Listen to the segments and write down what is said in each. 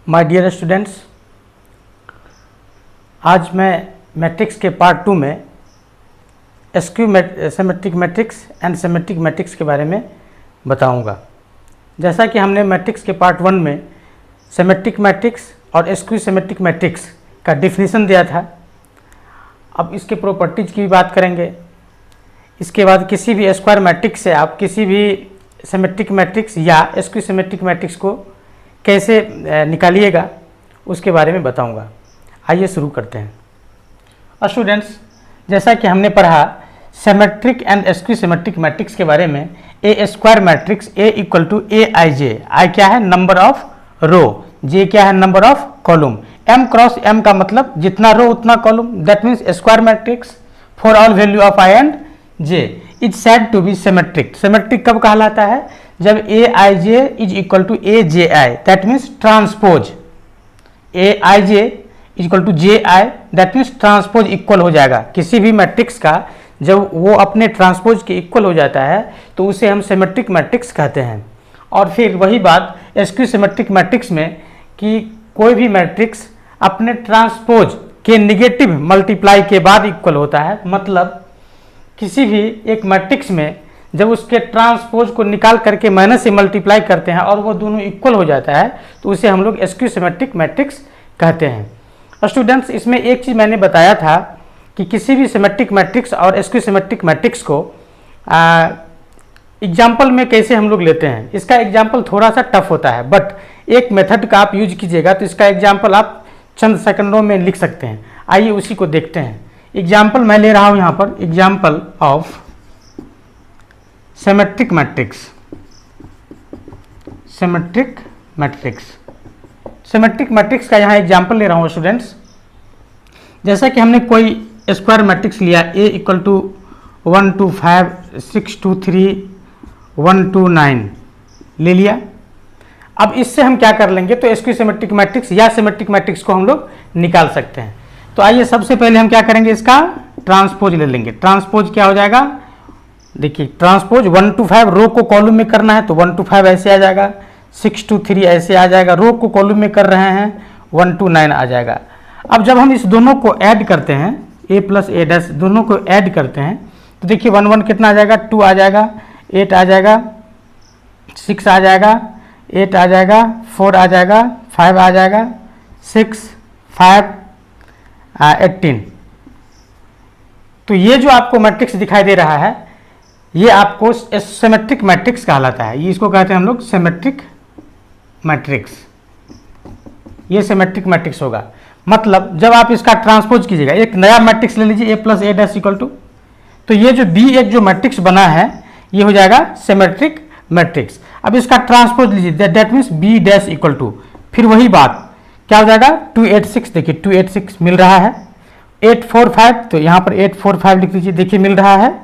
My dear students, आज मैं matrix के पार्ट 2 में symmetric matrix and symmetric matrix के बारे में बताऊंगा। जैसा कि हमने मैट्रिक्स के पार्ट 1 में सिमेट्रिक मैट्रिक्स और स्क्यू सिमेट्रिक मैट्रिक्स का डिफिनीशन दिया था, अब इसके प्रॉपर्टीज की भी बात करेंगे। इसके बाद किसी भी स्क्वायर मैट्रिक्स से आप किसी भी सिमेट्रिक मैट्रिक्स या स्क्यू सिमेट्रिक मैट्रिक्स को कैसे निकालिएगा उसके बारे में बताऊंगा। आइए शुरू करते हैं। स्टूडेंट्स, जैसा कि हमने पढ़ा symmetric and skew symmetric matrix के बारे में, a square matrix A equal to a I j. I क्या है? Number of row. जे क्या है? Number of column. M cross m का मतलब जितना रो उतना column, that means square matrix for all value of i and j is said to be symmetric. Symmetric कब कहलाता है? जब a I J is equal to A J I, that means transpose. A I J is equal to J I, that means transpose equal हो जाएगा। किसी भी matrix का जब वो अपने ट्रांसपोज के इक्वल हो जाता है तो उसे हम सिमेट्रिक मैट्रिक्स कहते हैं। और फिर वही बात स्क्यू सिमेट्रिक मैट्रिक्स में कि कोई भी मैट्रिक्स अपने ट्रांसपोज के निगेटिव मल्टीप्लाई के बाद इक्वल होता है। मतलब किसी भी एक मैट्रिक्स में जब उसके ट्रांसपोज को निकाल करके माइनस से मल्टीप्लाई करते हैं और वो दोनों इक्वल हो जाता है तो उसे हम लोग स्क्यू सिमेट्रिक मैट्रिक्स कहते हैं। स्टूडेंट्स, इसमें एक चीज़ मैंने बताया था कि किसी भी सिमेट्रिक मैट्रिक्स और स्क्यू सिमेट्रिक मैट्रिक्स को एग्जाम्पल में कैसे हम लोग लेते हैं। इसका एग्जाम्पल थोड़ा सा टफ होता है, बट एक मेथड का आप यूज कीजिएगा तो इसका एग्जाम्पल आप चंद सेकंडों में लिख सकते हैं। आइए उसी को देखते हैं। एग्जाम्पल मैं ले रहा हूं यहाँ पर, example of symmetric matrix. Symmetric matrix, symmetric matrix का यहाँ एग्जाम्पल ले रहा हूँ स्टूडेंट्स। जैसा कि हमने कोई स्क्वायर मैट्रिक्स लिया, ए इक्वल टू 1 2 5 6 2 3 1 2 9 ले लिया। अब इससे हम क्या कर लेंगे, तो स्क्यू सिमेट्रिक मैट्रिक्स या सिमेट्रिक मैट्रिक्स को हम लोग निकाल सकते हैं। तो आइए सबसे पहले हम क्या करेंगे, इसका ट्रांसपोज ले लेंगे। ट्रांसपोज क्या हो जाएगा? देखिए, ट्रांसपोज 1 to 5 रो को कॉलम में करना है तो 1 to 5 ऐसे आ जाएगा, 6 to 3 ऐसे आ जाएगा। रो को कॉलम में कर रहे हैं 1 to 9 आ जाएगा। अब जब हम इस दोनों को ऐड करते हैं, a प्लस ए डैश दोनों को ऐड करते हैं तो देखिए 1 1 कितना आ जाएगा? 2 आ जाएगा, 8 आ जाएगा, 6 आ जाएगा, 8 आ जाएगा, 4 आ जाएगा, 5 आ जाएगा, 6 5 18। तो ये जो आपको मैट्रिक्स दिखाई दे रहा है ये आपको सिमेट्रिक मैट्रिक्स कहलाता है। ये इसको कहते हैं हम लोग सिमेट्रिक मैट्रिक्स। ये सिमेट्रिक मैट्रिक्स होगा। मतलब जब आप इसका ट्रांसपोज कीजिएगा, एक नया मैट्रिक्स ले लीजिए a plus A dash equal to, तो ये जो बी एक जो मैट्रिक्स बना है ये हो जाएगा सिमेट्रिक मैट्रिक्स। अब इसका ट्रांसपोज लीजिए, that means B dash equal to, फिर वही बात क्या हो जाएगा? 286। देखिए 286 मिल रहा है। 845 तो यहाँ पर 845 लिख लीजिए, देखिए मिल रहा है।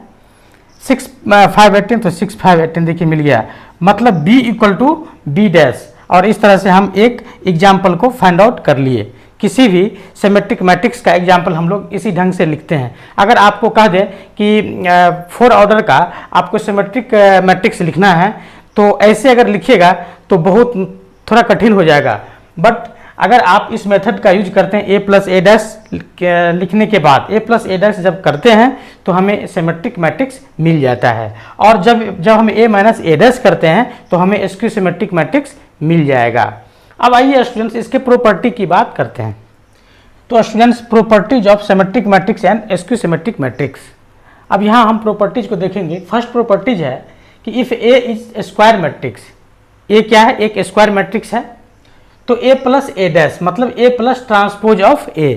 6 5 18 तो 6 5 18 देखिए मिल गया। मतलब b equal to B dash. और इस तरह से हम एक एग्जाम्पल को फाइंड आउट कर लिए। किसी भी सिमेट्रिक मैट्रिक्स का एग्जाम्पल हम लोग इसी ढंग से लिखते हैं। अगर आपको कह दें कि 4 ऑर्डर का आपको सिमेट्रिक मैट्रिक्स लिखना है तो ऐसे अगर लिखिएगा तो बहुत थोड़ा कठिन हो जाएगा। बट अगर आप इस मेथड का यूज करते हैं, a प्लस ए डैश लिखने के बाद a प्लस ए डैश जब करते हैं तो हमें सिमेट्रिक मैट्रिक्स मिल जाता है। और जब हम a माइनस ए डैश करते हैं तो हमें स्क्यू सिमेट्रिक मैट्रिक्स मिल जाएगा। अब आइए स्टूडेंट्स इसके प्रॉपर्टी की बात करते हैं। तो students, properties of symmetric matrix and skew symmetric matrix. अब यहाँ हम प्रॉपर्टीज को देखेंगे। फर्स्ट प्रॉपर्टीज है कि if a is square matrix, a क्या है? एक स्क्वायर मैट्रिक्स है तो a प्लस ए डैश मतलब a plus transpose of a,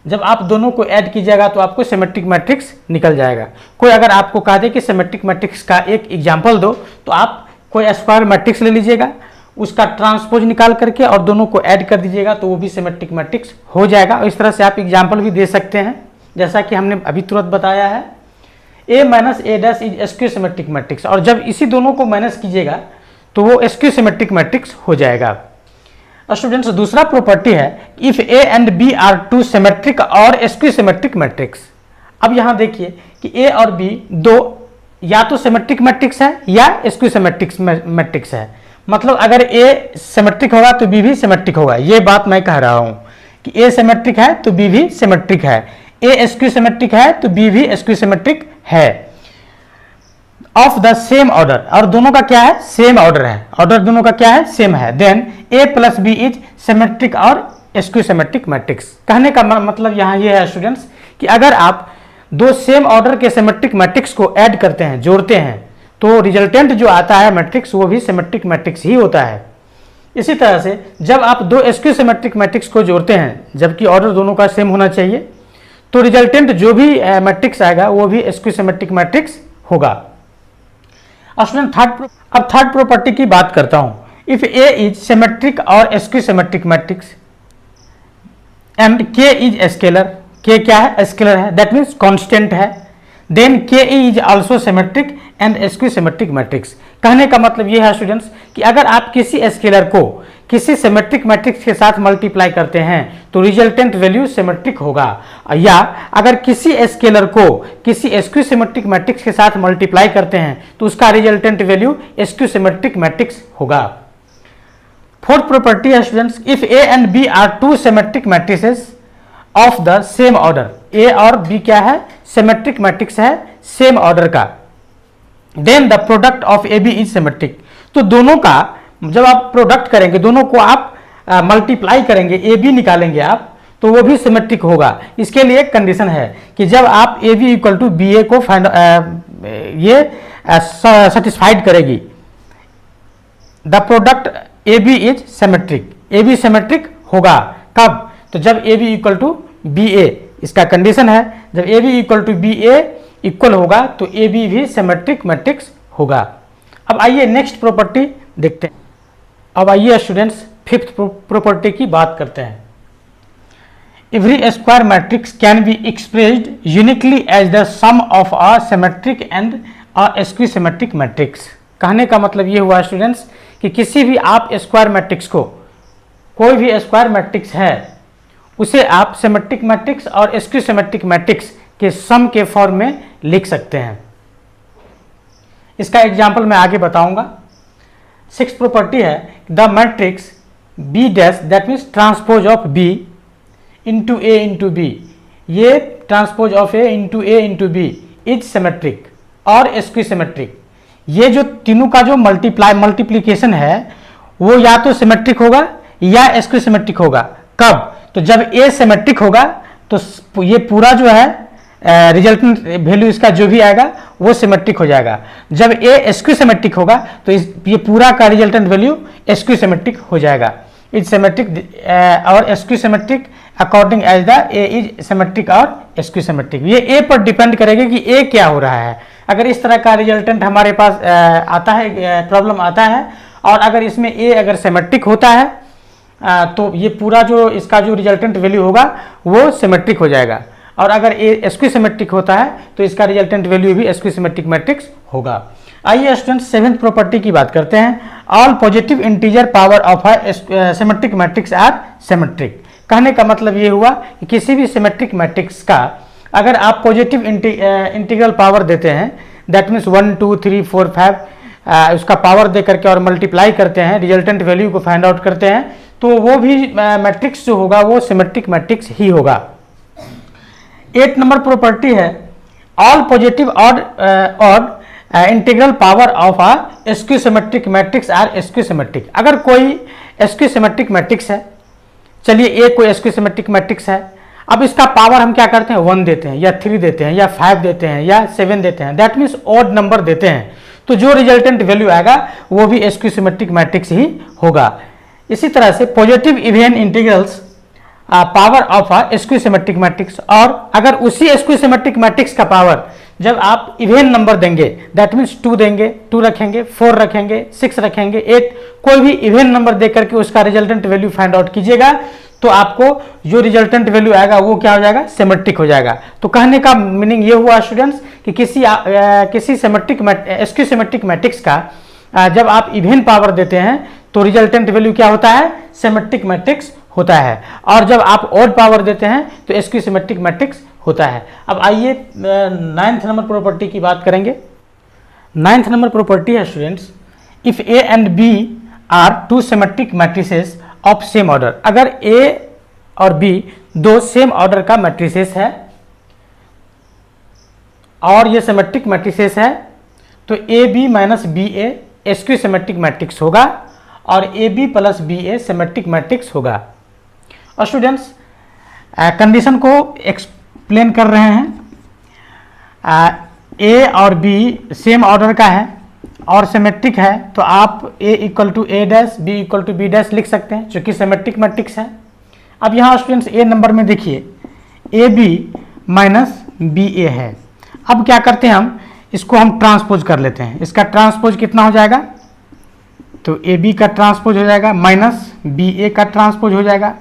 जब आप दोनों को ऐड कीजिएगा तो आपको सिमेट्रिक मैट्रिक्स निकल जाएगा। कोई अगर आपको कहा दे कि सिमेट्रिक मैट्रिक्स का एक एग्जाम्पल दो तो आप कोई स्क्वायर मैट्रिक्स ले लीजिएगा, उसका ट्रांसपोज निकाल करके और दोनों को ऐड कर दीजिएगा तो वो भी सिमेट्रिक मैट्रिक्स हो जाएगा। और इस तरह से आप एग्जाम्पल भी दे सकते हैं जैसा कि हमने अभी तुरंत बताया है। a minus A dash is skew symmetric matrix, और जब इसी दोनों को माइनस कीजिएगा तो वो स्क्यू सिमेट्रिक मैट्रिक्स हो जाएगा। स्टूडेंट्स, दूसरा प्रॉपर्टी है if a and b are two symmetric और स्क्यू सिमेट्रिक मैट्रिक्स। अब यहाँ देखिए कि a और b दो या तो सिमेट्रिक मैट्रिक्स है या स्क्यू सिमेट्रिक मैट्रिक्स है। मतलब अगर ए सिमेट्रिक होगा तो बी भी सिमेट्रिक होगा, ये बात मैं कह रहा हूं कि ए सिमेट्रिक है तो बी भी सिमेट्रिक है, ए स्क्यू सिमेट्रिक है तो बी भी स्क्यू सिमेट्रिक है ऑफ द सेम ऑर्डर, और दोनों का क्या है, सेम ऑर्डर है, ऑर्डर दोनों का क्या है, सेम है, then A plus B is symmetric और स्क्यू सिमेट्रिक मैट्रिक्स। कहने का मतलब यहाँ ये है स्टूडेंट्स कि अगर आप दो सेम ऑर्डर के सिमेट्रिक मैट्रिक्स को ऐड करते हैं, जोड़ते हैं, तो रिजल्टेंट जो आता है मैट्रिक्स वो भी सिमेट्रिक मैट्रिक्स ही होता है। इसी तरह से जब आप दो स्क्यू सिमेट्रिक मैट्रिक्स को जोड़ते हैं, जबकि ऑर्डर दोनों का सेम होना चाहिए, तो रिजल्टेंट जो भी मैट्रिक्स आएगा वो भी स्क्यू सिमेट्रिक मैट्रिक्स होगा। स्टूडेंट थर्ड प्रॉपर्टी की बात करता हूं। इफ ए इज सिमेट्रिक और स्क्यू सिमेट्रिक मैट्रिक्स एंड के इज स्केलर, के क्या है, स्केलर है, दैट मीन्स कांस्टेंट है, देन के is also symmetric and skew symmetric matrix. कहने का मतलब ये है स्टूडेंट्स कि अगर आप किसी स्केलर को किसी सिमेट्रिक मैट्रिक्स के साथ मल्टीप्लाई करते हैं तो रिजल्टेंट वैल्यू सिमेट्रिक होगा, या अगर किसी स्केलर को किसी स्क्यू सिमेट्रिक मैट्रिक्स के साथ मल्टीप्लाई करते हैं तो उसका resultant value skew symmetric matrix होगा। फोर्थ प्रॉपर्टी है students, if A and B are two symmetric matrices of the same order, A और बी क्या है, सिमेट्रिक मैट्रिक्स है सेम ऑर्डर का, then the product of A B is symmetric. तो दोनों का जब आप प्रोडक्ट करेंगे, दोनों को आप मल्टीप्लाई करेंगे, ए बी निकालेंगे आप, तो वो भी सिमेट्रिक होगा। इसके लिए एक कंडीशन है कि जब आप A B equal to B A को फाइंड ये सेटिस्फाइड करेगी, the product A B is symmetric, A B symmetric होगा कब, तो जब A B equal to B A, इसका कंडीशन है जब A B equal to B A equal होगा तो ए बी भी सिमेट्रिक मैट्रिक्स होगा। अब आइए नेक्स्ट प्रॉपर्टी देखते हैं। अब आइए स्टूडेंट्स फिफ्थ प्रॉपर्टी की बात करते हैं। Every square matrix can be expressed uniquely as the sum of a symmetric and a skew symmetric matrix. कहने का मतलब ये हुआ स्टूडेंट्स कि किसी भी आप स्क्वायर मैट्रिक्स को, कोई भी स्क्वायर मैट्रिक्स है उसे आप सिमेट्रिक मैट्रिक्स और स्क्यू सिमेट्रिक मैट्रिक्स के सम के फॉर्म में लिख सकते हैं। इसका एग्जाम्पल मैं आगे बताऊंगा। सिक्स प्रॉपर्टी है the matrix B dash that means transpose of B into A into B, ये transpose of A into B is symmetric और स्क्यू सिमेट्रिक। ये जो तीनों का जो मल्टीप्लीकेशन है वो या तो सिमेट्रिक होगा या स्क्यू सिमेट्रिक होगा। कब, तो जब ए सिमेट्रिक होगा तो ये पूरा जो है रिजल्टेंट वैल्यू इसका जो भी आएगा वो सिमेट्रिक हो जाएगा। जब ए स्क्यू सिमेट्रिक होगा तो ये पूरा का रिजल्टेंट वैल्यू स्क्यू सिमेट्रिक हो जाएगा। इज सिमेट्रिक और skew symmetric according as the A is symmetric और स्क्यू सिमेट्रिक। ये ए पर डिपेंड करेगा कि ए क्या हो रहा है। अगर इस तरह का रिजल्टेंट हमारे पास आता है, प्रॉब्लम आता है, और अगर इसमें ए अगर सिमेट्रिक होता है तो ये पूरा जो इसका जो रिजल्टेंट वैल्यू होगा वो सिमेट्रिक हो जाएगा, और अगर ए स्क्यू सिमेट्रिक होता है तो इसका रिजल्टेंट वैल्यू भी स्क्यू सिमेट्रिक मैट्रिक्स होगा। आइए स्टूडेंट सेवेंथ प्रॉपर्टी की बात करते हैं। All positive integer power of a symmetric matrix are symmetric. कहने का मतलब ये हुआ कि किसी भी सिमेट्रिक मैट्रिक्स का अगर आप पॉजिटिव इंटीग्रल पावर देते हैं, दैट मीन्स 1 2 3 4 5 उसका पावर दे करके और मल्टीप्लाई करते हैं, रिजल्टेंट वैल्यू को फाइंड आउट करते हैं, तो वो भी मैट्रिक्स जो होगा वो सिमेट्रिक मैट्रिक्स ही होगा। 8 नंबर प्रॉपर्टी है all positive odd integral power of a skew symmetric matrix are skew symmetric. अगर कोई स्क्यू सिमेट्रिक मैट्रिक्स है, चलिए ए कोई स्क्यू सिमेट्रिक मैट्रिक्स है, अब इसका पावर हम क्या करते हैं, 1 देते हैं या 3 देते हैं या 5 देते हैं या 7 देते हैं, दैट मीन्स ऑड नंबर देते हैं, तो जो रिजल्टेंट वैल्यू आएगा वो भी स्क्यू सिमेट्रिक मैट्रिक्स ही होगा। इसी तरह से positive even integrals power of a skew symmetric matrix, और अगर उसी स्क्यू सिमेट्रिक मैट्रिक्स का पावर जब आप इवन नंबर देंगे, दैट मीन्स 2 देंगे, 2 रखेंगे, 4 रखेंगे, 6 रखेंगे, 8, कोई भी इवन नंबर दे करके उसका रिजल्टेंट वैल्यू फाइंड आउट कीजिएगा तो आपको जो रिजल्टेंट वैल्यू आएगा वो क्या हो जाएगा, सिमेट्रिक हो जाएगा। तो कहने का मीनिंग ये हुआ स्टूडेंट्स कि किसी सिमेट्रिक स्क्यू सिमेट्रिक मैट्रिक्स का जब आप इवन पावर देते हैं तो रिजल्टेंट वैल्यू क्या होता है, सिमेट्रिक मैट्रिक्स होता है, और जब आप ऑड पावर देते हैं तो स्क्यू सिमेट्रिक मैट्रिक्स होता है। अब आइए 9th नंबर प्रॉपर्टी की बात करेंगे। 9th नंबर प्रॉपर्टी है students, if A and B are two symmetric matrices of same order. अगर ए और बी दो सेम ऑर्डर का मैट्रिसेस है और ये सिमेट्रिक मैट्रिसेस है तो A B minus B A skew symmetric matrix होगा और A B plus B A symmetric matrix होगा। और स्टूडेंट्स कंडीशन को एक्सप्लेन कर रहे हैं। ए और बी सेम ऑर्डर का है और सिमेट्रिक है तो आप A equal to A dash B equal to B dash लिख सकते हैं चूंकि सिमेट्रिक मैट्रिक्स है। अब यहाँ स्टूडेंट्स ए नंबर में देखिए ए बी माइनस बी ए है। अब क्या करते हैं हम इसको हम ट्रांसपोज कर लेते हैं। इसका ट्रांसपोज कितना हो जाएगा तो ए बी का ट्रांसपोज हो जाएगा माइनस बी ए का ट्रांसपोज हो जाएगा।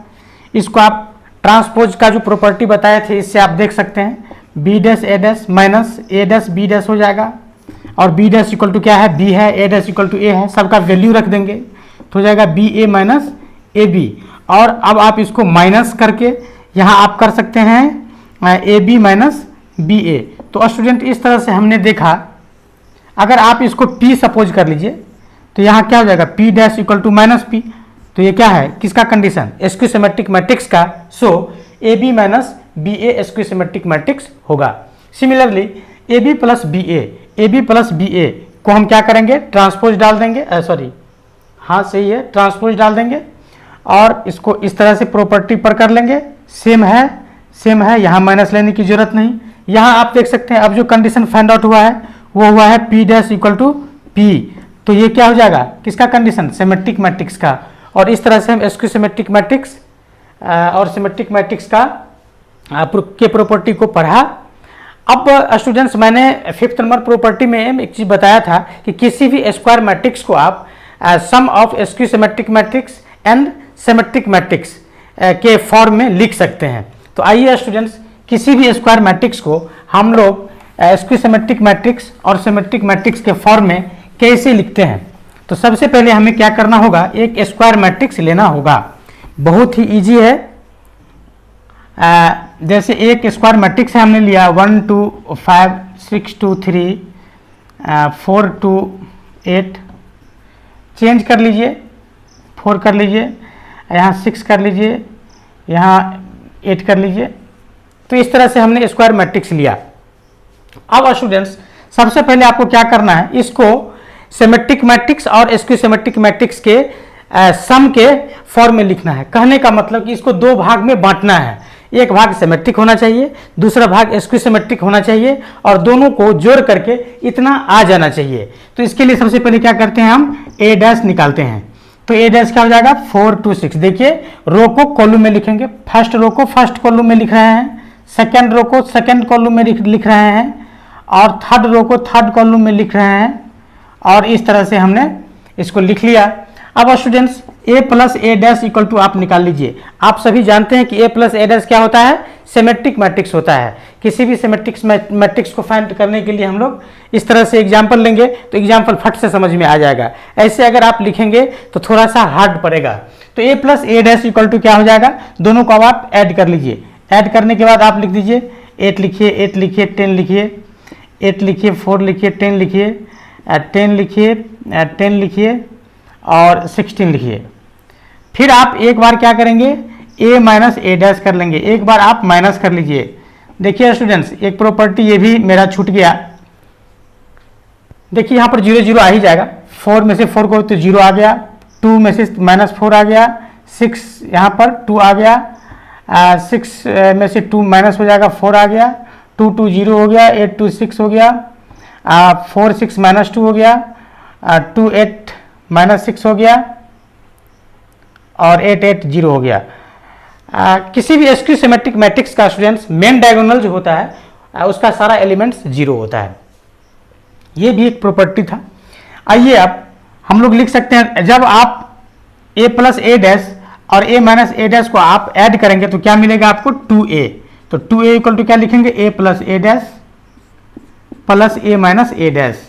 इसको आप ट्रांसपोज का जो प्रॉपर्टी बताए थे इससे आप देख सकते हैं बी डैश ए डैश माइनस ए डैश बी डैश हो जाएगा और बी डैश इक्वल टू क्या है बी है, A dash equal to A है, सबका वैल्यू रख देंगे तो हो जाएगा B A minus A B. और अब आप इसको माइनस करके यहाँ आप कर सकते हैं ए बी माइनस बी ए। तो स्टूडेंट इस तरह से हमने देखा। अगर आप इसको P सपोज कर लीजिए तो यहाँ क्या हो जाएगा P dash equal to minus P. तो ये क्या है किसका कंडीशन स्क्यू सिमेट्रिक मैट्रिक्स का। So A B minus B A skew symmetric matrix होगा। Similarly A B plus B A B plus B A को हम क्या करेंगे ट्रांसपोज डाल देंगे, सॉरी हाँ सही है ट्रांसपोज डाल देंगे और इसको इस तरह से प्रॉपर्टी पर कर लेंगे। सेम है यहाँ माइनस लेने की जरूरत नहीं। यहाँ आप देख सकते हैं अब जो कंडीशन फाइंड आउट हुआ है वो हुआ है P dash equal to P। तो ये क्या हो जाएगा किसका कंडीशन सिमेट्रिक मैट्रिक्स का। और इस तरह से हम स्क्यू सिमेट्रिक मैट्रिक्स और सिमेट्रिक मैट्रिक्स का के प्रॉपर्टी को पढ़ा। अब स्टूडेंट्स मैंने 5th नंबर प्रॉपर्टी में एक चीज़ बताया था कि किसी भी स्क्वायर मैट्रिक्स को आप sum of skew symmetric matrix and symmetric matrix के फॉर्म में लिख सकते हैं। तो आइए स्टूडेंट्स किसी भी स्क्वायर मैट्रिक्स को हम लोग स्क्यू सिमेट्रिक मैट्रिक्स और सिमेट्रिक मैट्रिक्स के फॉर्म में कैसे लिखते हैं। तो सबसे पहले हमें क्या करना होगा एक स्क्वायर मैट्रिक्स लेना होगा। बहुत ही इजी है। जैसे एक स्क्वायर मैट्रिक्स है हमने लिया 1 2 5 6 2 3 4 2 8 चेंज कर लीजिए 4 कर लीजिए यहाँ 6 कर लीजिए यहाँ 8 कर लीजिए। तो इस तरह से हमने स्क्वायर मैट्रिक्स लिया। अब स्टूडेंट्स सबसे पहले आपको क्या करना है इसको सिमेट्रिक मैट्रिक्स और स्क्यू सिमेट्रिक मैट्रिक्स के सम के फॉर्म में लिखना है। कहने का मतलब कि इसको दो भाग में बांटना है। एक भाग सिमेट्रिक होना चाहिए दूसरा भाग स्क्यू सिमेट्रिक होना चाहिए और दोनों को जोड़ करके इतना आ जाना चाहिए। तो इसके लिए सबसे पहले क्या करते हैं हम ए डैश निकालते हैं। तो ए डैश क्या हो जाएगा 4 2 6। देखिए रो को कॉलम में लिखेंगे। फर्स्ट रो को फर्स्ट कॉलम में लिख रहे हैं, सेकेंड रो को सेकेंड कॉलम में लिख रहे हैं और थर्ड रो को थर्ड कॉलम में लिख रहे हैं। और इस तरह से हमने इसको लिख लिया। अब students A plus A dash equal to आप निकाल लीजिए। आप सभी जानते हैं कि ए प्लस ए डैश क्या होता है सिमेट्रिक मैट्रिक्स होता है। किसी भी सिमेट्रिक मैट्रिक्स को फाइंड करने के लिए हम लोग इस तरह से एग्जाम्पल लेंगे तो एग्जाम्पल फट से समझ में आ जाएगा। ऐसे अगर आप लिखेंगे तो थोड़ा सा हार्ड पड़ेगा। तो A plus A dash equal to क्या हो जाएगा दोनों को अब आप ऐड कर लीजिए। ऐड करने के बाद आप लिख दीजिए 8 लिखिए 8 लिखिए 10 लिखिए 8 लिखिए 4 लिखिए 10 लिखिए 10 लिखिए 10 लिखिए और 16 लिखिए। फिर आप एक बार क्या करेंगे a माइनस ए डैश कर लेंगे। एक बार आप माइनस कर लीजिए। देखिए स्टूडेंट्स एक प्रॉपर्टी ये भी मेरा छूट गया। देखिए यहाँ पर 0 0 आ ही जाएगा। 4 में से 4 को तो 0 आ गया, 2 में से -4 आ गया, 6 यहाँ पर 2 आ गया, 6 में से 2 माइनस हो जाएगा 4 आ गया, 2 2 0 हो गया, 8 2 6 हो गया, 4 6 -2 हो गया, 2 8 -6 हो गया और 8 8 0 हो गया। किसी भी स्क्यू सिमेट्रिक मैट्रिक्स का स्टूडेंट्स मेन डायगोनल जो होता है उसका सारा एलिमेंट्स 0 होता है। ये भी एक प्रॉपर्टी था। आइए अब हम लोग लिख सकते हैं जब आप a प्लस ए डैश और a माइनस ए डैश को आप ऐड करेंगे तो क्या मिलेगा आपको 2a। तो 2a इक्वल टू क्या लिखेंगे a plus A dash plus a minus A dash.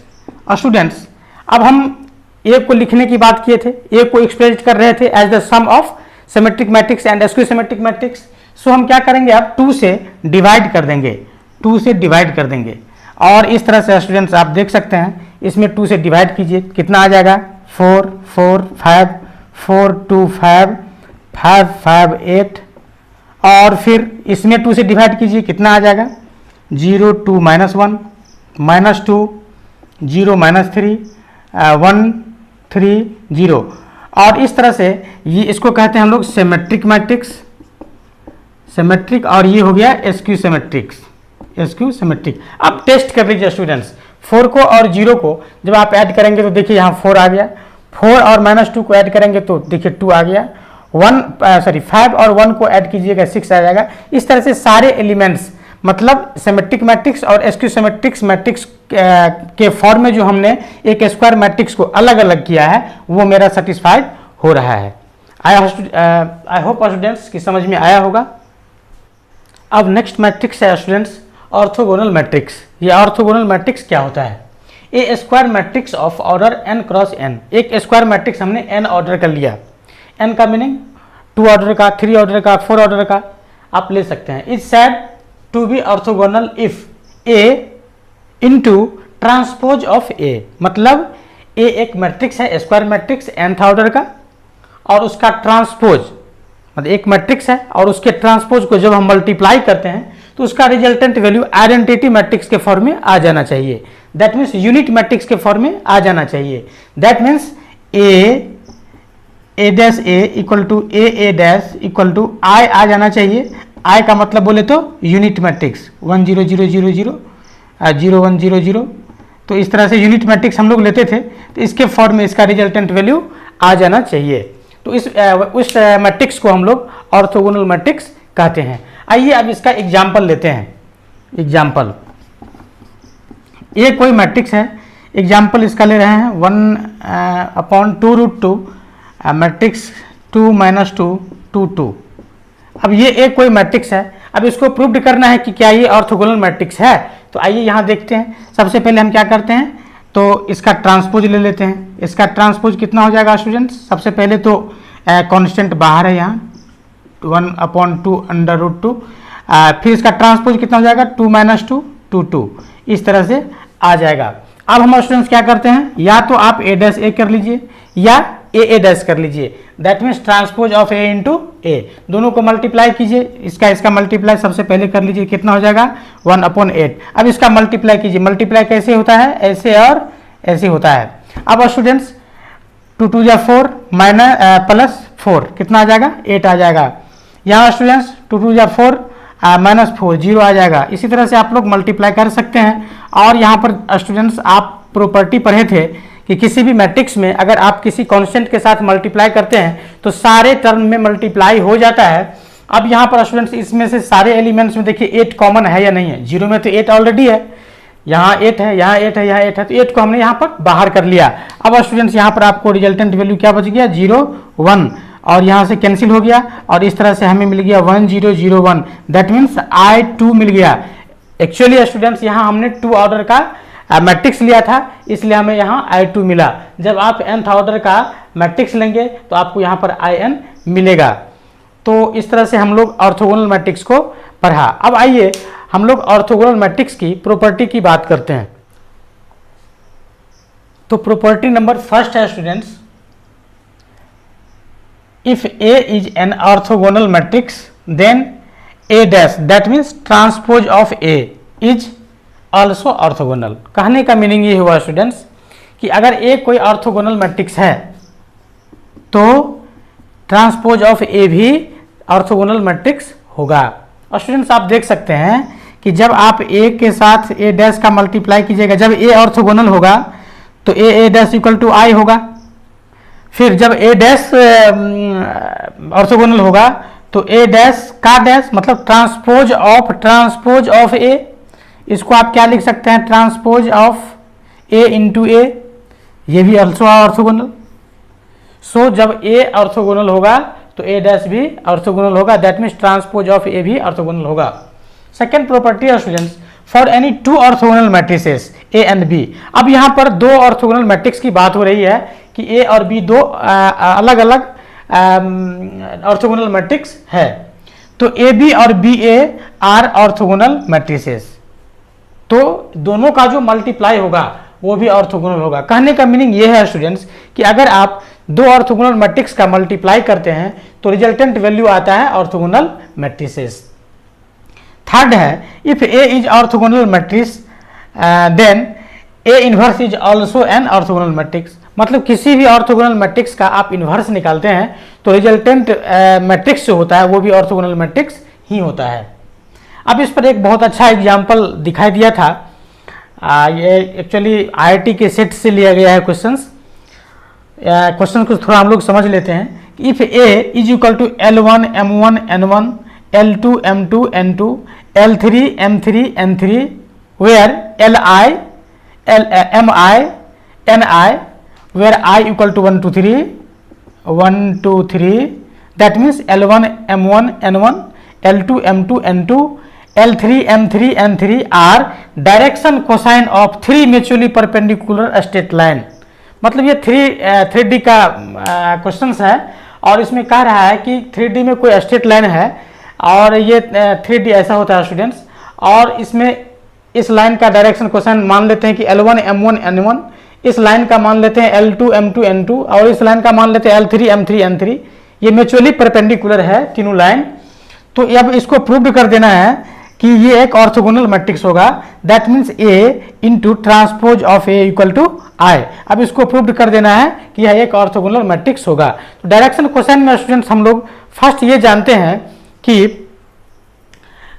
और स्टूडेंट्स अब हम a को लिखने की बात किए थे, a को एक्सप्रेस कर रहे थे as the sum of symmetric matrix and skew symmetric matrix. So हम क्या करेंगे अब 2 से डिवाइड कर देंगे, 2 से डिवाइड कर देंगे। और इस तरह से स्टूडेंट्स आप देख सकते हैं इसमें 2 से डिवाइड कीजिए कितना आ जाएगा 4 4 5 4 2 5 5 5 8 और फिर इसमें 2 से डिवाइड कीजिए, कितना आ जाएगा 0 2 -1 -2 0 -3 1 3 0। और इस तरह से ये इसको कहते हैं हम लोग सिमेट्रिक मैट्रिक्स, सिमेट्रिक, और ये हो गया एसक्यू सिमेट्रिक्स, एसक्यू सिमेट्रिक। अब टेस्ट कर लीजिए स्टूडेंट्स, 4 को और 0 को जब आप ऐड करेंगे तो देखिए यहाँ 4 आ गया, 4 और -2 को ऐड करेंगे तो देखिए 2 आ गया, 5 और 1 को ऐड कीजिएगा 6 आ जाएगा। इस तरह से सारे एलिमेंट्स, मतलब सिमेट्रिक मैट्रिक्स और एसक्यू सिमेट्रिक्स मैट्रिक्स के फॉर्म में जो हमने एक स्क्वायर मैट्रिक्स को अलग अलग किया है वो मेरा सेटिस्फाइड हो रहा है। आई होप स्टूडेंट्स की समझ में आया होगा। अब नेक्स्ट मैट्रिक्स है स्टूडेंट्स ऑर्थोगोनल मैट्रिक्स। ये ऑर्थोगोनल मैट्रिक्स क्या होता है? ए square matrix of order n cross n। एक स्क्वायर मैट्रिक्स हमने n ऑर्डर का लिया, n का मीनिंग 2 ऑर्डर का, 3 ऑर्डर का, 4 ऑर्डर का आप ले सकते हैं। Is said to be orthogonal if A into transpose of A, मतलब ए एक मैट्रिक्स है, स्क्वायर मैट्रिक्स nth ऑर्डर का, और उसका ट्रांसपोज मतलब एक मैट्रिक्स है और उसके ट्रांसपोज को जब हम मल्टीप्लाई करते हैं तो उसका रिजल्टेंट वैल्यू आइडेंटिटी मैट्रिक्स के फॉर्म में आ जाना चाहिए। दैट मीन्स यूनिट मैट्रिक्स के फॉर्म में आ जाना चाहिए। That means A dash A equal to A dash equal to I आ जाना चाहिए। आई का मतलब बोले तो यूनिट मैट्रिक्स 1 0 0 0 0 0 1 0 0। तो इस तरह से यूनिट मैट्रिक्स हम लोग लेते थे, तो इसके फॉर्म में इसका रिजल्टेंट वैल्यू आ जाना चाहिए। तो उस मैट्रिक्स को हम लोग ऑर्थोगोनल मैट्रिक्स कहते हैं। आइए अब इसका एग्जाम्पल लेते हैं। एग्जाम्पल, ये कोई मैट्रिक्स है, एग्जाम्पल इसका ले रहे हैं 1/2√2 मैट्रिक्स 2 -2 2 2। अब ये एक कोई मैट्रिक्स है, अब इसको प्रूव करना है कि क्या ये ऑर्थोगोनल मैट्रिक्स है। तो आइए यहाँ देखते हैं। सबसे पहले हम क्या करते हैं, तो इसका ट्रांसपोज ले लेते हैं। इसका ट्रांसपोज कितना हो जाएगा स्टूडेंट्स? सबसे पहले तो कांस्टेंट बाहर है यहाँ 1/2√2, फिर इसका ट्रांसपोज कितना हो जाएगा 2 -2 2 2। इस तरह से आ जाएगा। अब हम स्टूडेंट्स क्या करते हैं, या तो आप a डैश a कर लीजिए या a डैश कर लीजिए। That means transpose of a into a, दोनों को मल्टीप्लाई कीजिए। इसका मल्टीप्लाई सबसे पहले कर लीजिए, कितना हो जाएगा 1/8। अब इसका मल्टीप्लाई कीजिए। मल्टीप्लाई कैसे होता है? ऐसे और ऐसे होता है। अब स्टूडेंट्स 2 2 4 +4 कितना आ जाएगा 8 आ जाएगा। यहाँ स्टूडेंट्स 2 2 4 -4 0 आ जाएगा। इसी तरह से आप लोग मल्टीप्लाई कर सकते हैं। और यहाँ पर स्टूडेंट्स आप प्रॉपर्टी पढ़े थे कि किसी भी मैट्रिक्स में अगर आप किसी कांस्टेंट के साथ मल्टीप्लाई करते हैं तो सारे टर्म में मल्टीप्लाई हो जाता है। अब यहाँ पर स्टूडेंट्स इसमें से सारे एलिमेंट्स में देखिए 8 कॉमन है या नहीं है? 0 में तो 8 ऑलरेडी है, यहाँ 8 है, यहाँ 8 है, यहाँ 8 है, तो 8 को हमने यहाँ पर बाहर कर लिया। अब स्टूडेंट्स यहाँ पर आपको रिजल्टेंट वैल्यू क्या बच गया 0 1, और यहाँ से कैंसिल हो गया और इस तरह से हमें मिल गया 1 0 0 1। दैट मीन्स I2 मिल गया। एक्चुअली स्टूडेंट्स यहाँ हमने 2 ऑर्डर का मैट्रिक्स लिया था, इसलिए हमें यहाँ I2 मिला। जब आप nth ऑर्डर का मैट्रिक्स लेंगे तो आपको यहाँ पर In मिलेगा। तो इस तरह से हम लोग ऑर्थोगोनल मैट्रिक्स को पढ़ा। अब आइए हम लोग ऑर्थोगोनल मैट्रिक्स की प्रॉपर्टी की बात करते हैं। तो प्रॉपर्टी नंबर फर्स्ट है students, if A is an orthogonal matrix then A dash that means transpose of A is also orthogonal. कहने का मीनिंग ये हुआ स्टूडेंट्स कि अगर A कोई ऑर्थोगोनल मैट्रिक्स है तो ट्रांसपोज ऑफ A भी ऑर्थोगोनल मैट्रिक्स होगा। और स्टूडेंट्स आप देख सकते हैं कि जब आप A के साथ A डैश का मल्टीप्लाई कीजिएगा, जब A ऑर्थोगोनल होगा तो A dash equal to I होगा। फिर जब A डैश ऑर्थोगोनल होगा तो A डैश का डैश मतलब ट्रांसपोज ऑफ A, इसको आप क्या लिख सकते हैं transpose of A into A, ये भी ऑल्सो ऑर्थोगोनल। सो जब A ऑर्थोगोनल होगा तो A डैश भी ऑर्थोगोनल होगा। That means transpose of A भी ऑर्थोगोनल होगा। सेकेंड प्रॉपर्टी है students, for any 2 orthogonal matrices A and B। अब यहाँ पर 2 ऑर्थोगोनल मैट्रिक्स की बात हो रही है कि A और B 2 अलग अलग ऑर्थोगोनल मैट्रिक्स है। तो AB और BA आर ऑर्थोगोनल मैट्रिसेस। तो दोनों का जो मल्टीप्लाई होगा वो भी ऑर्थोगोनल होगा। कहने का मीनिंग ये है स्टूडेंट्स कि अगर आप दो ऑर्थोगोनल मैट्रिक्स का मल्टीप्लाई करते हैं तो रिजल्टेंट वैल्यू आता है ऑर्थोगोनल मैट्रिसेस। थर्ड है if A is orthogonal matrix then A inverse is also an orthogonal matrix. मतलब किसी भी ऑर्थोगोनल मैट्रिक्स का आप इनवर्स निकालते हैं तो रिजल्टेंट मैट्रिक्स जो होता है वो भी ऑर्थोगोनल मैट्रिक्स ही होता है। अब इस पर एक बहुत अच्छा एग्जाम्पल दिखाई दिया था। ये एक्चुअली IIT के सेट से लिया गया है क्वेश्चंस। क्वेश्चन को थोड़ा हम लोग समझ लेते हैं। If A is equal to L1 M1 N1 L2 M2 N2 L3 M3 N3 where Mi Ni where I equal to 1 2 3 that means L1 M1 N1 L2 M2 N2 L3 M3 N3 are direction cosine of three mutually perpendicular straight line। मतलब ये 3D का question है और इसमें कह रहा है कि 3D में कोई स्ट्रेट लाइन है और ये 3D ऐसा होता है स्टूडेंट्स, और इसमें इस लाइन का डायरेक्शन कोसाइन मान लेते हैं कि L1 M1 N1, इस लाइन का मान लेते हैं L2 M2 N2 और इस लाइन का मान लेते हैं L3 M3 N3। ये म्यूचुअली परपेंडिकुलर है तीनों लाइन। तो अब इसको प्रूव कर देना है कि ये एक ऑर्थोगोनल मैट्रिक्स होगा। That means A into transpose of A equal to I. अब इसको प्रूव कर देना है कि यह एक ऑर्थोगोनल मैट्रिक्स होगा। तो डायरेक्शन कोसाइन में स्टूडेंट्स हम लोग फर्स्ट ये जानते हैं कि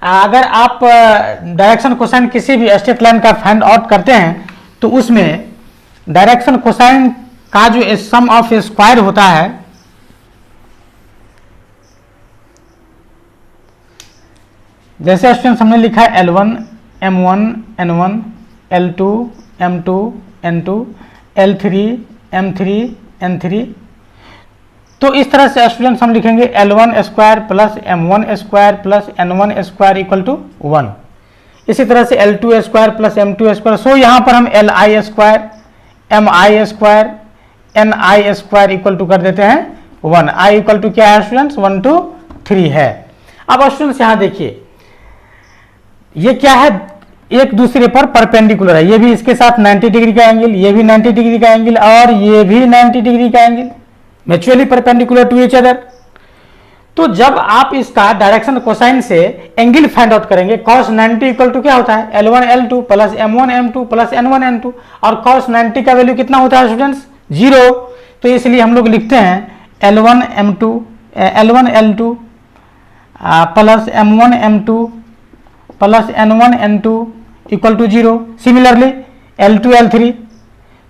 अगर आप डायरेक्शन कोसाइन किसी भी स्ट्रेट लाइन का फाइंड आउट करते हैं तो उसमें डायरेक्शन कोसाइन का जो सम ऑफ स्क्वायर होता है, जैसे स्टूडेंट्स हमने लिखा है L1 M1 N1 L2 M2 N2 L3 M3 N3। तो इस तरह से स्टूडेंट्स हम लिखेंगे L1 square plus M1 square plus N1 square equal to 1। इसी तरह से L2 square plus M2 square. सो यहाँ पर हम Li square Mi square Ni square equal to कर देते हैं 1। I इक्वल टू क्या है स्टूडेंट्स 1 2 3 है। अब स्टूडेंट्स यहाँ देखिए ये क्या है, एक दूसरे पर परपेंडिकुलर है। ये भी इसके साथ 90 डिग्री का एंगल, ये भी 90 डिग्री का एंगल और ये भी 90 डिग्री का angle, mutually perpendicular to each other. तो जब आप इसका डायरेक्शन कोसाइन से एंगल फाइंड आउट करेंगे cos 90 इक्वल टू क्या होता है L1 L2 plus M1 M2 plus N1 N2 और cos 90 का वैल्यू कितना होता है स्टूडेंट्स 0। तो इसलिए हम लोग लिखते हैं L1 L2 plus M1 M2 plus N1 N2 equal to 0। Similarly L2 L3।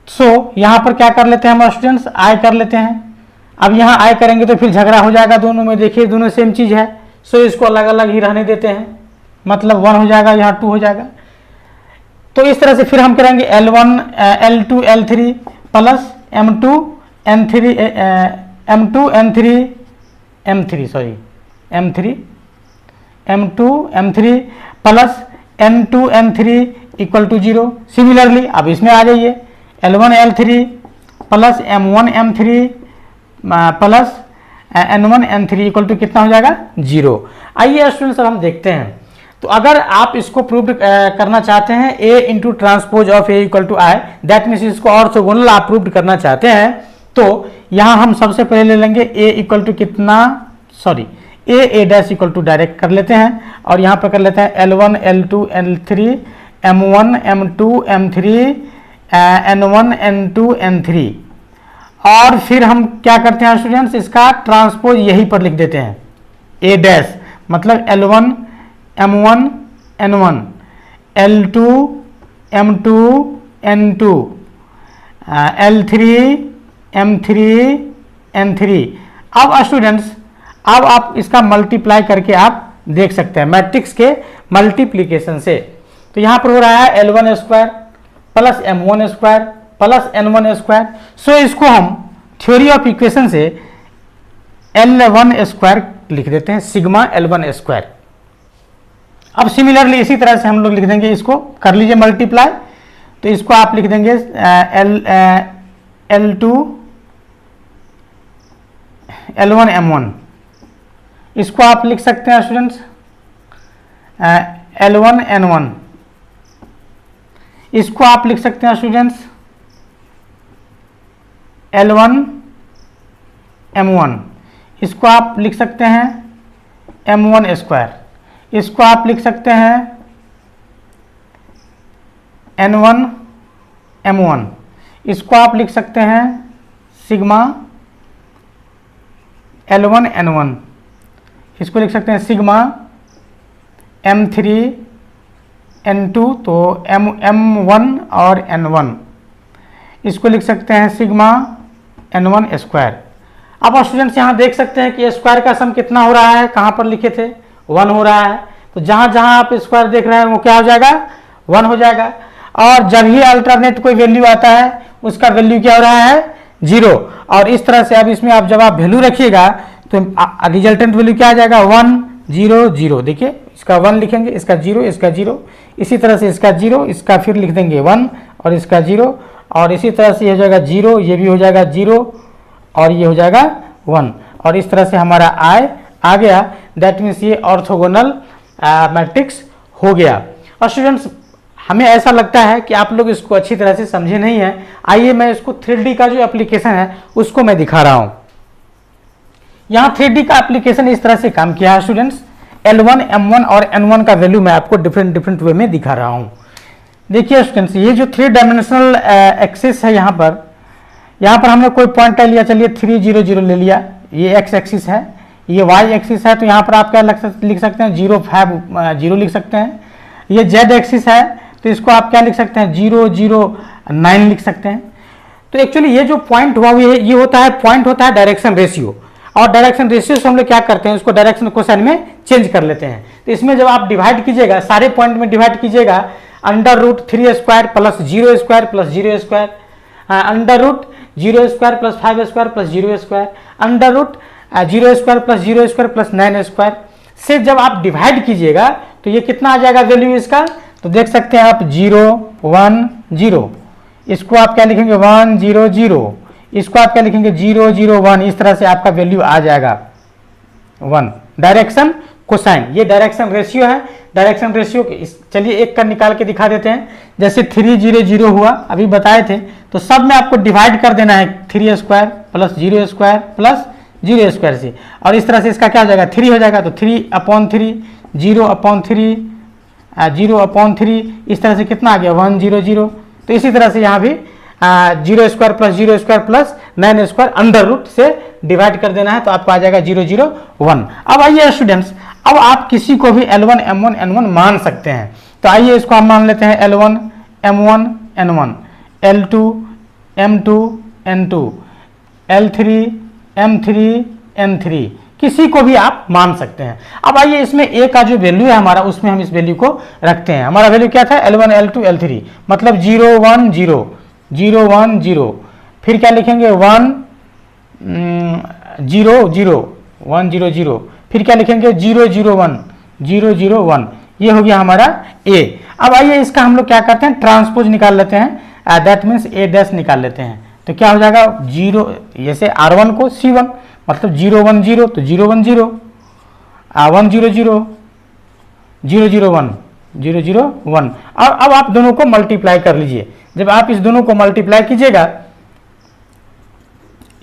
So यहाँ पर क्या कर लेते हैं हम स्टूडेंट्स I कर लेते हैं। अब यहाँ I करेंगे तो फिर झगड़ा हो जाएगा दोनों में, देखिए दोनों सेम चीज़ है। सो इसको अलग अलग ही रहने देते हैं, मतलब 1 हो जाएगा, यहाँ 2 हो जाएगा। तो इस तरह से फिर हम करेंगे L1 L2 L3 plus M2 M2 M3 plus N2 N3 equal to 0। Similarly अब इसमें आ जाइए L1 L3 plus M1 M3 plus N1 N3 equal to कितना हो जाएगा 0। आइए स्टूडेंट्स हम देखते हैं। तो अगर आप इसको प्रूव करना चाहते हैं A into transpose of A equal to I, that means इसको ऑर्थोगोनल आप प्रूव करना चाहते हैं तो यहाँ हम सबसे पहले ले लेंगे A इक्वल टू कितना A dash equal to direct कर लेते हैं और यहाँ पर कर लेते हैं L1 L2 L3 M1 M2 M3 N1 N2 N3 और फिर हम क्या करते हैं स्टूडेंट्स इसका ट्रांसपोज यहीं पर लिख देते हैं A डैश, मतलब L1 M1 N1 L2 M2 N2 L3 M3 N3। अब स्टूडेंट्स अब आप इसका मल्टीप्लाई करके आप देख सकते हैं मैट्रिक्स के मल्टीप्लिकेशन से। तो यहाँ पर हो रहा है L1 square plus M1 square plus N1 square. So इसको हम थ्योरी ऑफ इक्वेशन से L1 स्क्वायर लिख देते हैं सिग्मा L1 स्क्वायर। अब सिमिलरली इसी तरह से हम लोग लिख देंगे, इसको कर लीजिए मल्टीप्लाई। तो इसको आप लिख देंगे L2 L1 M1, इसको आप लिख सकते हैं स्टूडेंट्स L1 N1, इसको आप लिख सकते हैं स्टूडेंट्स L1 M1, इसको आप लिख सकते हैं M1 स्क्वायर, इसको आप लिख सकते हैं N1 M1, इसको आप लिख सकते हैं सिग्मा L1 N1, इसको लिख सकते हैं सिग्मा M3 N2, तो M1 और N1, इसको लिख सकते हैं सिग्मा N1 स्क्वायर। अब स्टूडेंट्स यहाँ देख सकते हैं कि स्क्वायर का सम कितना हो रहा है, कहाँ पर लिखे थे 1 हो रहा है, तो जहाँ जहाँ आप स्क्वायर देख रहे हैं वो क्या हो जाएगा 1 हो जाएगा। और जब ही अल्टरनेट कोई वैल्यू आता है उसका वैल्यू क्या हो रहा है 0, और इस तरह से अब इसमें आप जब आप वैल्यू रखिएगा तो रिजल्टेंट वैल्यू क्या आ जाएगा 1 0 0। देखिए इसका 1 लिखेंगे, इसका 0, इसका 0, इसी तरह से इसका 0, इसका फिर लिख देंगे 1 और इसका 0, और इसी तरह से ये हो जाएगा 0, ये भी हो जाएगा 0 और ये हो जाएगा 1, और इस तरह से हमारा आ गया। दैट मीन्स ये ऑर्थोगोनल मैट्रिक्स हो गया। और स्टूडेंट्स हमें ऐसा लगता है कि आप लोग इसको अच्छी तरह से समझे नहीं है, आइए मैं इसको 3D का जो एप्लीकेशन है उसको मैं दिखा रहा हूँ। यहाँ 3D का एप्लीकेशन इस तरह से काम किया है स्टूडेंट्स, L1 M1 और N1 का वैल्यू मैं आपको डिफरेंट वे में दिखा रहा हूँ। देखिए स्टूडेंट्स ये जो 3 डायमेंशनल एक्सिस है, यहाँ पर हमने कोई पॉइंट ले लिया, चलिए 3 0 0 ले लिया, ये x एक्सिस है, ये y एक्सिस है, तो यहाँ पर आप क्या लिख सकते हैं 0 5 0 लिख सकते हैं। ये z एक्सिस है तो इसको आप क्या लिख सकते हैं 0 0 9 लिख सकते हैं। तो एक्चुअली ये जो पॉइंट हुआ ये होता है, पॉइंट होता है डायरेक्शन रेशियो, और डायरेक्शन रेशियो से हम लोग क्या करते हैं उसको डायरेक्शन कोसाइन में चेंज कर लेते हैं। तो इसमें जब आप डिवाइड कीजिएगा, सारे पॉइंट में डिवाइड कीजिएगा, under root 3 square plus 0 square plus 0 square, under root 0 square plus 5 square plus 0 square, under root 0 square plus 0 square plus 9 square से जब आप डिवाइड कीजिएगा तो ये कितना आ जाएगा वैल्यू इसका, तो देख सकते हैं आप 0 1 0, इसको आप क्या लिखेंगे 1 0 0, इसको आप क्या लिखेंगे 0 0 1, इस तरह से आपका वैल्यू आ जाएगा 1। डायरेक्शन कोसाइन, ये डायरेक्शन रेशियो है। डायरेक्शन रेशियो चलिए एक का निकाल के दिखा देते हैं। जैसे 3 0 0 हुआ, अभी बताए थे, तो सब में आपको डिवाइड कर देना है 3 square plus 0 square plus 0 square से, और इस तरह से इसका क्या हो जाएगा 3 हो जाएगा, तो 3/3 0/3 0/3, इस तरह से कितना आ गया 1 0 0। तो इसी तरह से यहाँ भी 0 square plus 0 square plus 9 square under root से डिवाइड कर देना है, तो आपको आ जाएगा 0 0 1। अब आइए स्टूडेंट्स, अब आप किसी को भी L1 M1 N1 मान सकते हैं, तो आइए इसको हम मान लेते हैं L1 M1 N1, L2 M2 N2, L3 M3 N3, किसी को भी आप मान सकते हैं। अब आइए इसमें A का जो वैल्यू है हमारा, उसमें हम इस वैल्यू को रखते हैं। हमारा वैल्यू क्या था L1 L2 L3, मतलब 0 1 0 0 1 0, फिर क्या लिखेंगे 1 0 0 1 0 0, फिर क्या लिखेंगे 0 0 1 0 0 1, ये हो गया हमारा A। अब आइए इसका हम लोग क्या करते हैं ट्रांसपोज निकाल लेते हैं, दैट मीन्स A डैश निकाल लेते हैं, तो क्या हो जाएगा 0, जैसे R1 को C1, मतलब 0 1 0, तो 0 1 0 1 0 0 0 0 1 0 0 1। और अब आप दोनों को मल्टीप्लाई कर लीजिए। जब आप इस दोनों को मल्टीप्लाई कीजिएगा,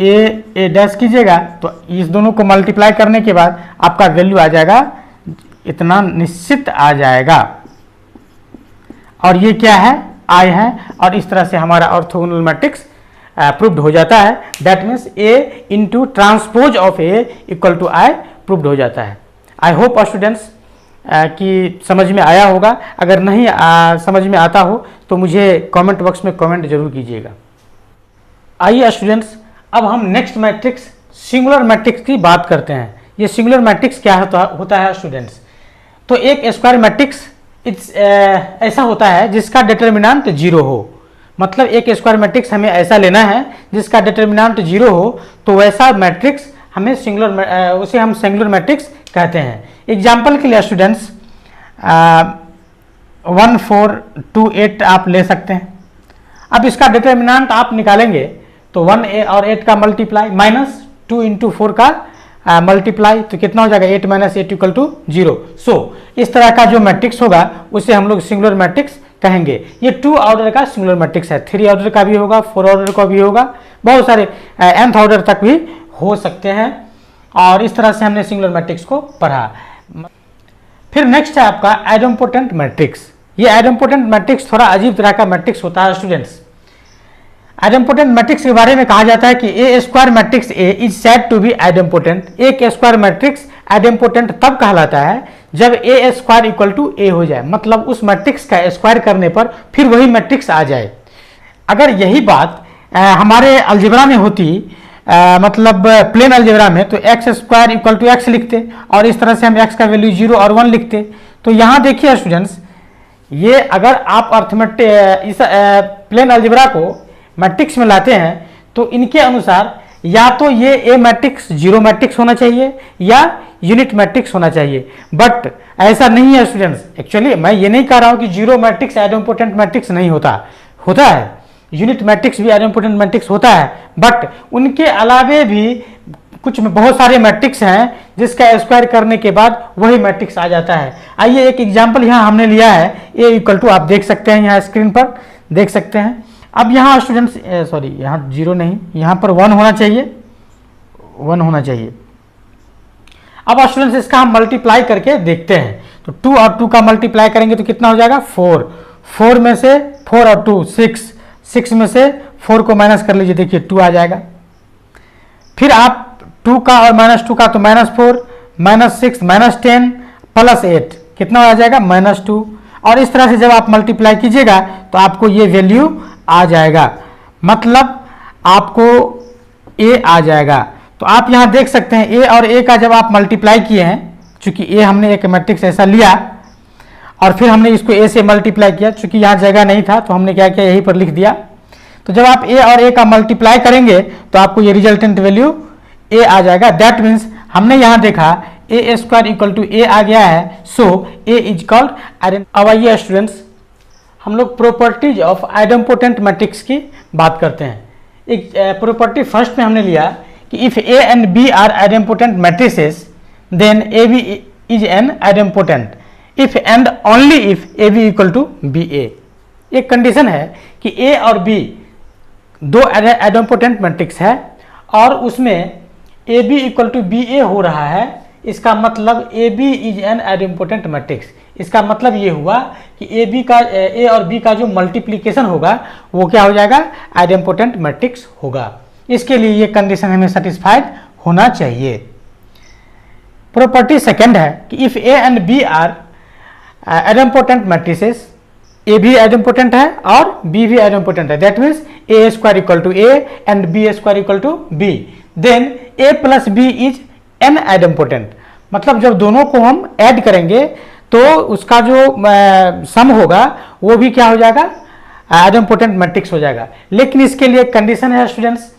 ए डैश कीजिएगा, तो इस दोनों को मल्टीप्लाई करने के बाद आपका वैल्यू आ जाएगा इतना, निश्चित आ जाएगा, और ये क्या है आई है, और इस तरह से हमारा ऑर्थोगोनल मैट्रिक्स प्रूव्ड हो जाता है। That means A into transpose of A equal to I proved हो जाता है। आई होप स्टूडेंट्स कि समझ में आया होगा। अगर नहीं समझ में आता हो तो मुझे कमेंट बॉक्स में कमेंट जरूर कीजिएगा। आइए स्टूडेंट्स, अब हम नेक्स्ट मैट्रिक्स सिंगुलर मैट्रिक्स की बात करते हैं। ये सिंगुलर मैट्रिक्स क्या होता है स्टूडेंट्स, तो एक स्क्वायर मैट्रिक्स ऐसा होता है जिसका डिटर्मिनेंट 0 हो, मतलब एक स्क्वायर मैट्रिक्स हमें ऐसा लेना है जिसका डिटर्मिनेंट 0 हो, तो वैसा मैट्रिक्स हमें उसे हम सिंगुलर मैट्रिक्स कहते हैं। एग्जाम्पल के लिए स्टूडेंट्स 1 4 2 8 आप ले सकते हैं। अब इसका डिटर्मिनेंट आप निकालेंगे तो 1 और 8 का मल्टीप्लाई माइनस 2 इंटू 4 का मल्टीप्लाई, तो कितना हो जाएगा 8 - 8 = 0। सो इस तरह का जो मैट्रिक्स होगा उसे हम लोग सिंगुलर मैट्रिक्स कहेंगे। ये 2 ऑर्डर का सिंगुलर मैट्रिक्स है, 3 ऑर्डर का भी होगा, 4 ऑर्डर का भी होगा, बहुत सारे nth ऑर्डर तक भी हो सकते हैं। और इस तरह से हमने सिंगुलर मैट्रिक्स को पढ़ा। फिर नेक्स्ट है आपका आइडेम्पोटेंट मैट्रिक्स। ये आइडेम्पोटेंट मैट्रिक्स थोड़ा अजीब तरह का मैट्रिक्स होता है स्टूडेंट्स। आइडेम्पोटेंट मैट्रिक्स के बारे में कहा जाता है कि a square matrix A is said to be idempotent. एक स्क्वायर मैट्रिक्स आइडेम्पोटेंट तब कहलाता है जब A square equal to A हो जाए, मतलब उस मैट्रिक्स का स्क्वायर करने पर फिर वही मैट्रिक्स आ जाए। अगर यही बात हमारे अलजेब्रा में होती, मतलब प्लेन अलजेब्रा में, तो x square equal to x लिखते और इस तरह से हम एक्स का वैल्यू 0 और 1 लिखते। तो यहाँ देखिए स्टूडेंट्स, ये अगर आप अर्थमेटिक इस प्लेन अलजेब्रा को मैट्रिक्स में लाते हैं तो इनके अनुसार या तो ये ए मैट्रिक्स 0 मैट्रिक्स होना चाहिए या यूनिट मैट्रिक्स होना चाहिए। बट ऐसा नहीं है स्टूडेंट्स। एक्चुअली मैं ये नहीं कह रहा हूँ कि 0 मैट्रिक्स आइडेम्पोटेंट मैट्रिक्स नहीं होता, होता है। यूनिट मैट्रिक्स भी आइडेम्पोटेंट मैट्रिक्स होता है, बट उनके अलावे भी कुछ बहुत सारे मैट्रिक्स हैं जिसका स्क्वायर करने के बाद वही मैट्रिक्स आ जाता है। आइए एक एग्जांपल यहाँ हमने लिया है, ए इक्वल टू, आप देख सकते हैं यहाँ स्क्रीन पर देख सकते हैं। अब यहाँ स्टूडेंट्स सॉरी, यहाँ 0 नहीं, यहाँ पर 1 होना चाहिए, 1 होना चाहिए। अब स्टूडेंट्स इसका हम मल्टीप्लाई करके देखते हैं। तो 2 और 2 का मल्टीप्लाई करेंगे तो कितना हो जाएगा 4, 4 में से 4 और 2 6, 6 में से 4 को माइनस कर लीजिए, देखिए 2 आ जाएगा। फिर आप 2 का और -2 का तो -4, -6, -10 प्लस 8 कितना आ जाएगा -2। और इस तरह से जब आप मल्टीप्लाई कीजिएगा तो आपको ये वैल्यू आ जाएगा, मतलब आपको ए आ जाएगा। तो आप यहाँ देख सकते हैं ए और ए का जब आप मल्टीप्लाई किए हैं, चूंकि ए हमने एक मैट्रिक्स ऐसा लिया और फिर हमने इसको ए से मल्टीप्लाई किया, चूंकि यहाँ जगह नहीं था तो हमने क्या किया, यहीं पर लिख दिया। तो जब आप ए और ए का मल्टीप्लाई करेंगे तो आपको ये रिजल्टेंट वैल्यू ए आ जाएगा। दैट मीन्स हमने यहाँ देखा ए स्क्वायर इक्वल टू ए आ गया है, सो ए इज कॉल्ड आइडेंटिटी। अब आइए स्टूडेंट्स हम लोग प्रॉपर्टीज ऑफ आइडेम्पोटेंट मैट्रिक्स की बात करते हैं। एक प्रॉपर्टी फर्स्ट में हमने लिया कि if A and B are idempotent matrices then A B is an idempotent if and only if A B equal to B A. एक कंडीशन है कि ए और बी दो आइडेम्पोटेंट मैट्रिक्स है और उसमें A B equal to B A हो रहा है, इसका मतलब A B is an idempotent matrix. इसका मतलब ये हुआ कि ए और बी का जो मल्टीप्लिकेशन होगा वो क्या हो जाएगा, आइडेम्पोटेंट मैट्रिक्स होगा। इसके लिए ये कंडीशन हमें सेटिस्फाइड होना चाहिए। प्रॉपर्टी सेकंड है कि if A and B are idempotent matrices, A भी आइडेम्पोटेंट है और बी भी आइडेम्पोटेंट है, that means A square equal to A and B square equal to B, then A plus B is an idempotent. मतलब जब दोनों को हम ऐड करेंगे तो उसका जो सम होगा वो भी क्या हो जाएगा, आइडेम्पोटेंट मैट्रिक्स हो जाएगा। लेकिन इसके लिए कंडीशन है students,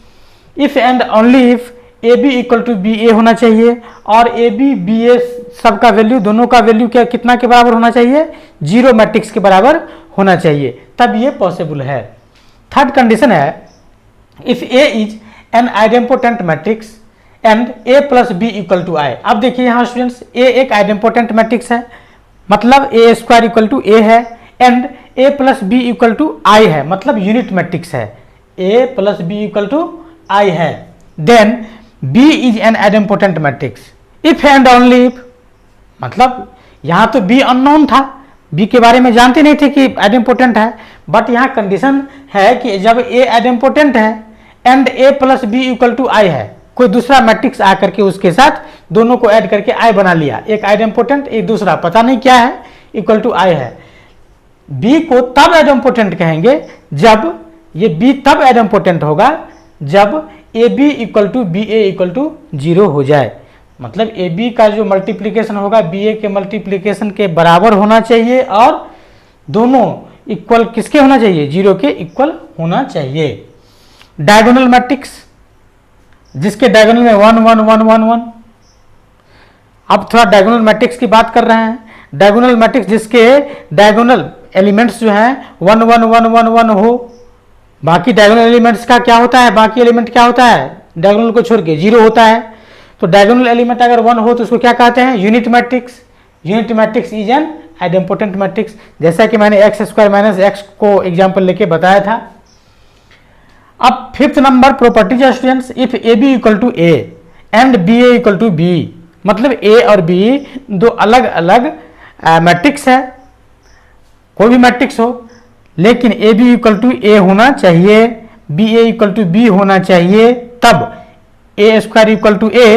if and only if A B equal to B A होना चाहिए और ए बी बी ए सबका वैल्यू, दोनों का वैल्यू क्या कितना के बराबर होना चाहिए, 0 मैट्रिक्स के बराबर होना चाहिए, तब ये पॉसिबल है। थर्ड कंडीशन है if A is an idempotent matrix and A plus B equal to I. अब देखिए यहाँ स्टूडेंट्स ए एक आइडेम्पोटेंट मैट्रिक्स है, मतलब A square equal to A है and A plus B equal to I है, मतलब यूनिट मैट्रिक्स है, A plus B equal to I है, then B is an idempotent matrix if and only if. मतलब यहाँ तो बी अननोन था, B के बारे में जानते नहीं थे कि आइडेम्पोटेंट है, बट यहाँ कंडीशन है कि जब ए आइडेम्पोटेंट है and A plus B equal to I है, कोई दूसरा मैट्रिक्स आकर के उसके साथ दोनों को ऐड करके आई बना लिया, एक आइडेम्पोटेंट एक दूसरा पता नहीं क्या है, इक्वल टू आई है। बी को तब आइडेम्पोटेंट कहेंगे जब ये बी तब आइडेम्पोटेंट होगा जब A B equal to B A equal to 0 हो जाए। मतलब ए बी का जो मल्टीप्लिकेशन होगा बी ए के मल्टीप्लिकेशन के बराबर होना चाहिए और दोनों इक्वल किसके होना चाहिए, 0 के इक्वल होना चाहिए। डायगोनल मैट्रिक्स जिसके डायगोनल में 1 1 1 1 1। अब थोड़ा डायगोनल मैट्रिक्स की बात कर रहे हैं। डायगोनल मैट्रिक्स जिसके डायगोनल एलिमेंट्स जो हैं 1 1 1 1 1 हो, बाकी डायगोनल एलिमेंट्स का क्या होता है, बाकी एलिमेंट क्या होता है, डायगोनल को छोड़ के 0 होता है। तो डायगोनल एलिमेंट अगर 1 हो तो उसको क्या कहते हैं, unit matrix. Unit matrix is an idempotent matrix, जैसा कि मैंने एक्स स्क्वायर माइनस एक्स को एग्जाम्पल लेके बताया था। अब फिफ्थ नंबर प्रॉपर्टीज है students, if A B equal to A and B A equal to B, मतलब ए और बी दो अलग अलग मैट्रिक्स है, कोई भी मैट्रिक्स हो, लेकिन A B equal to A होना चाहिए, B A equal to B होना चाहिए, तब A square equal to A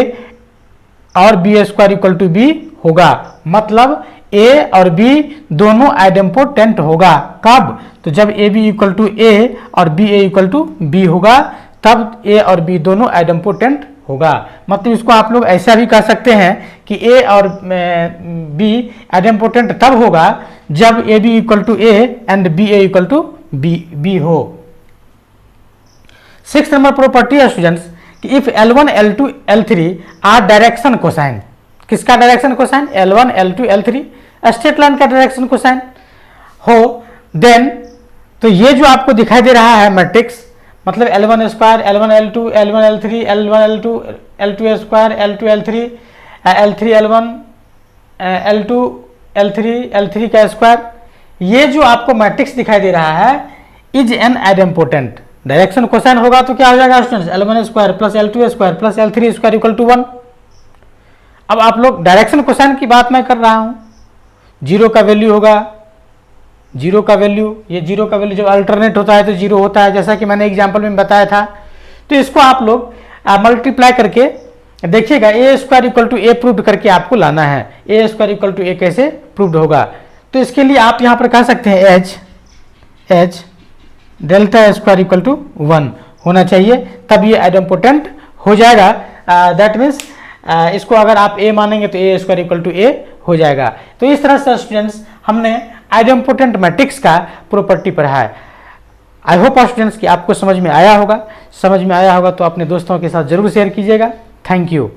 और B square equal to B होगा। मतलब ए और बी दोनों आइडेम्पोटेंट होगा। कब? तो जब A B equal to A और B A equal to B होगा, तब ए और बी दोनों आइडेम्पोटेंट होगा। मतलब इसको आप लोग ऐसा भी कह सकते हैं कि ए और बी आइडेम्पोटेंट तब होगा जब A B equal to A and B A equal to B हो। सिक्स नंबर प्रॉपर्टी है स्टूडेंट्स कि if L1 L2 L3 are direction cosine, किसका direction cosine? L1 L2 L3 straight line का direction cosine हो, then तो ये जो आपको दिखाई दे रहा है मैट्रिक्स, मतलब L1 square, L1 L2 L1 L3 L1 L2 L2 square, L2 L3 L3 L1 L2 L3 L3 का स्क्वायर, ये जो आपको मैट्रिक्स दिखाई दे रहा है is an idempotent. Direction cosine होगा तो क्या हो जाएगा students? L1 square plus L2 square plus L3 square equal to 1। अब आप लोग डायरेक्शन कोसाइन की बात मैं कर रहा हूं, जीरो का वैल्यू होगा, जीरो का वैल्यू, ये जीरो का वैल्यू जब अल्टरनेट होता है तो जीरो होता है, जैसा कि मैंने एग्जाम्पल में बताया था। तो इसको आप लोग मल्टीप्लाई करके देखिएगा, A square equal to A prove करके आपको लाना है। ए स्क्वायर इक्वल टू ए कैसे प्रूव होगा? तो इसके लिए आप यहां पर कह सकते हैं H delta square equal to 1 होना चाहिए, तब ये आइडेम्पोटेंट हो जाएगा। दैट मीन्स इसको अगर आप ए मानेंगे तो ए स्क्वायर इक्वल टू ए हो जाएगा। तो इस तरह से स्टूडेंट्स हमने आइडेम्पोटेंट मैट्रिक्स का प्रॉपर्टी पढ़ा है। आई होप स्टूडेंट्स कि आपको समझ में आया होगा। समझ में आया होगा तो अपने दोस्तों के साथ जरूर शेयर कीजिएगा। Thank you.